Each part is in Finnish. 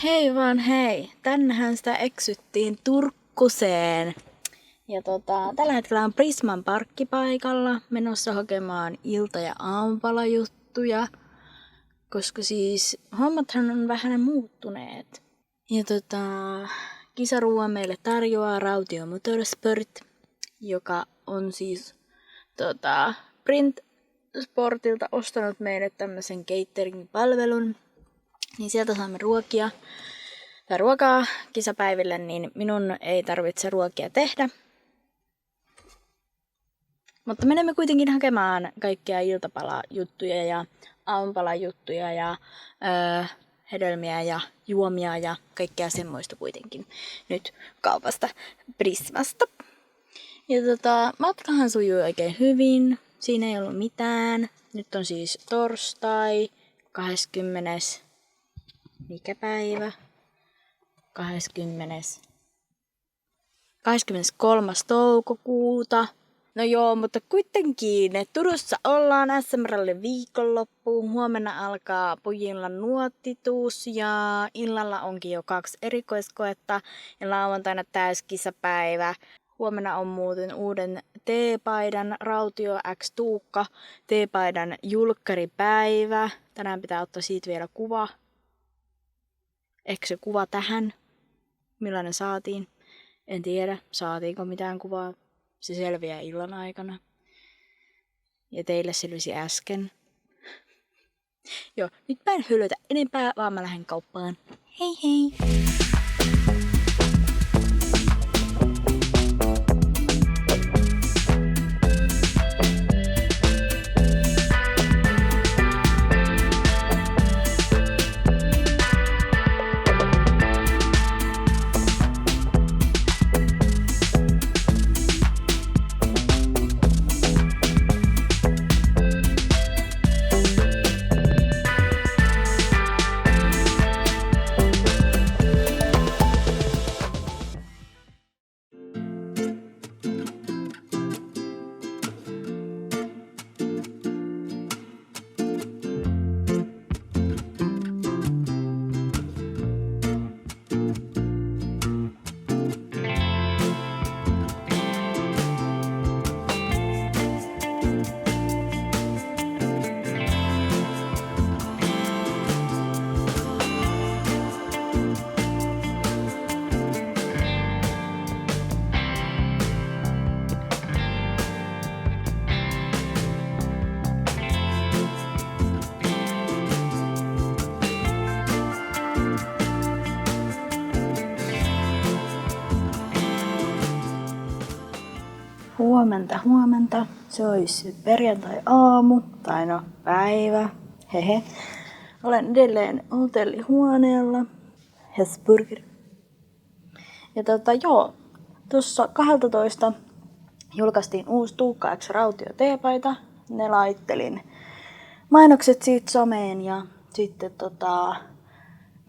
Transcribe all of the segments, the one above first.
Hei vaan hei, tännehän sitä eksyttiin Turkkuseen. Ja tällä hetkellä on Prisman parkkipaikalla menossa hakemaan ilta- ja aamupalajuttuja, koska siis hommathan on vähän muuttuneet. Ja kisaruuan meille tarjoaa Rautio Motorsport, joka on siis Print Sportilta ostanut meille tämmöisen catering-palvelun. Niin sieltä saamme ruokaa kisapäiville, niin minun ei tarvitse ruokia tehdä. Mutta menemme kuitenkin hakemaan kaikkia iltapalajuttuja ja aamupalajuttuja ja hedelmiä ja juomia ja kaikkea semmoista kuitenkin nyt kaupasta Prismasta. Ja matkahan sujuu oikein hyvin. Siinä ei ollut mitään. Nyt on siis torstai 20. Mikä päivä? 23. toukokuuta. No joo, mutta kuitenkin Turussa ollaan SM-rallin viikonloppuun. Huomenna alkaa pojilla nuottituus ja illalla onkin jo 2 erikoiskoetta ja lauantaina täyskisapäivä. Huomenna on muuten uuden T-paidan Rautio X Tuukka T-paidan julkkaripäivä. Tänään pitää ottaa siitä vielä kuva. Ehkä se kuva tähän? Millainen saatiin? En tiedä, saatiinko mitään kuvaa. Se selviää illan aikana. Ja teille selvisi äsken. Joo, nyt mä en hölötä enempää, vaan mä lähden kauppaan. Hei hei! Huomenta. Se olisi perjantai-aamu, tai no päivä, hehe. Olen edelleen hotellihuoneella, Hesburger. Ja tuossa 12 julkaistiin uusi Tuukka X Rautio T-paita. Ne laittelin mainokset siitä someen ja sitten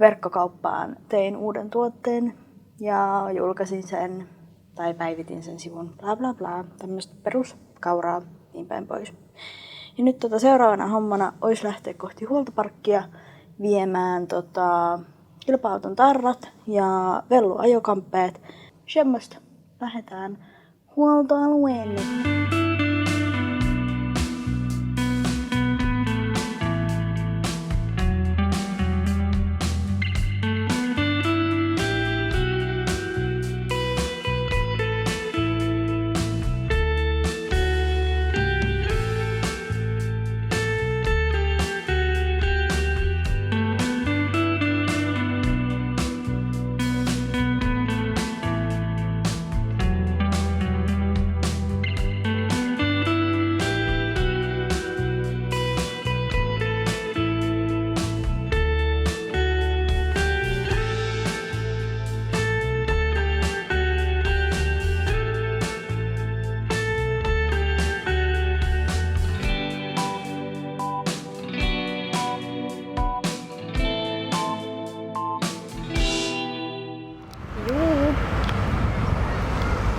verkkokauppaan tein uuden tuotteen ja julkaisin sen. Tai päivitin sen sivun, bla bla bla, tämmöistä peruskauraa, niin päin pois. Ja nyt seuraavana hommana olisi lähteä kohti huoltoparkkia viemään kilpa-auton tarrat ja velluajokamppeet. Semmoista. Lähdetään huoltoalueelle.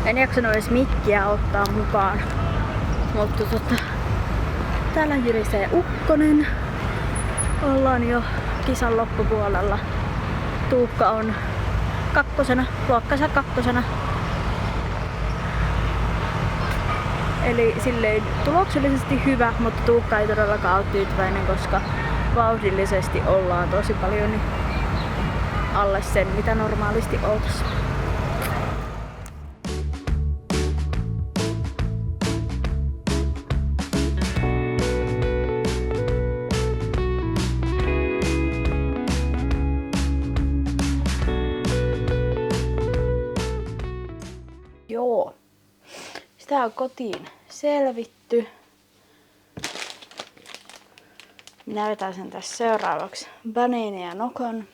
En jaksanut edes mikkiä ottaa mukaan. Mutta täällä jyrisee ukkonen. Ollaan jo kisan loppupuolella. Tuukka on luokkansa kakkosena. Eli silleen tuloksellisesti hyvä, mutta Tuukka ei todellakaan ole tyytyväinen, koska vauhdillisesti ollaan tosi paljon niin alle sen, mitä normaalisti oltais. Joo. Sitä on kotiin selvitty. Minä vetän sen tässä seuraavaksi bananin ja nokon.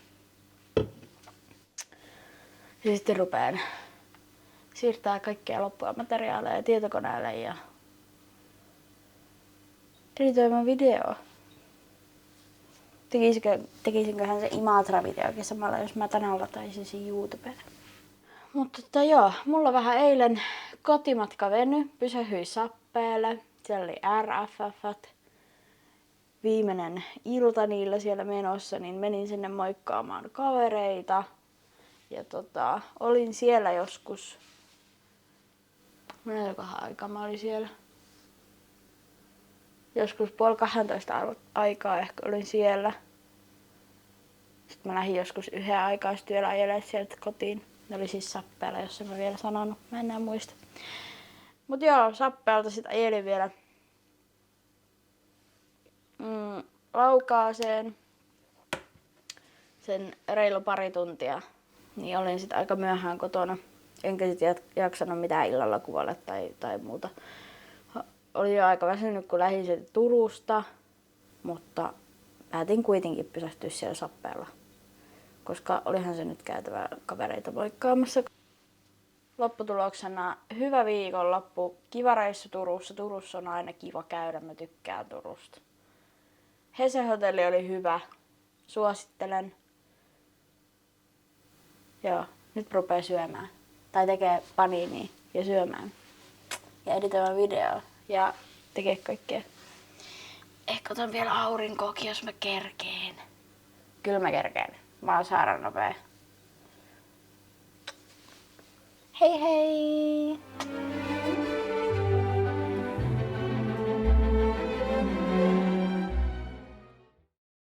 Ja sitten rupeen siirtää kaikkia loppua materiaaleja tietokoneelle ja editoimaan videoa. Tekisinköhän se Imatra-videokin samalla, jos mä tänään lataisin sen YouTubeen. Mutta joo, mulla vähän eilen kotimatka veny, pysähyi Sappeelle. Siellä oli RFF. Viimeinen ilta niillä siellä menossa, niin menin sinne moikkaamaan kavereita. Ja olin siellä joskus. Moneltakohan aikaa mä olin siellä? Joskus 11:30 aikaa ehkä olin siellä. Sitten mä lähdin joskus 1 aikaa työllä ajelemaan sieltä kotiin. Ne oli siis Sappeella, jos en mä vielä sanonut. Mä en enää muista. Mut joo, Sappeelta sit ajelin vielä Laukaaseen. Sen reilu pari tuntia. Niin olin sit aika myöhään kotona. Enkä sit jaksanut mitään illalla kuvailla tai muuta. Olin jo aika väsynyt, kun lähdin sieltä Turusta. Mutta päätin kuitenkin pysähtyä siellä Sappeella. Koska olihan se nyt käytävä kavereita moikkaamassa. Lopputuloksena hyvä viikonloppu, kiva reissu Turussa. Turussa on aina kiva käydä, mä tykkään Turusta. Hesen hotelli oli hyvä, suosittelen. Joo, nyt rupeaa syömään. Tai tekee paniinia ja syömään. Ja editoimaan videoa ja tekee kaikkea. Ehkä otan vielä aurinkoakin, jos mä kerkeen. Kyllä mä kerkeen. Mä oon sairaan nopea. Hei hei!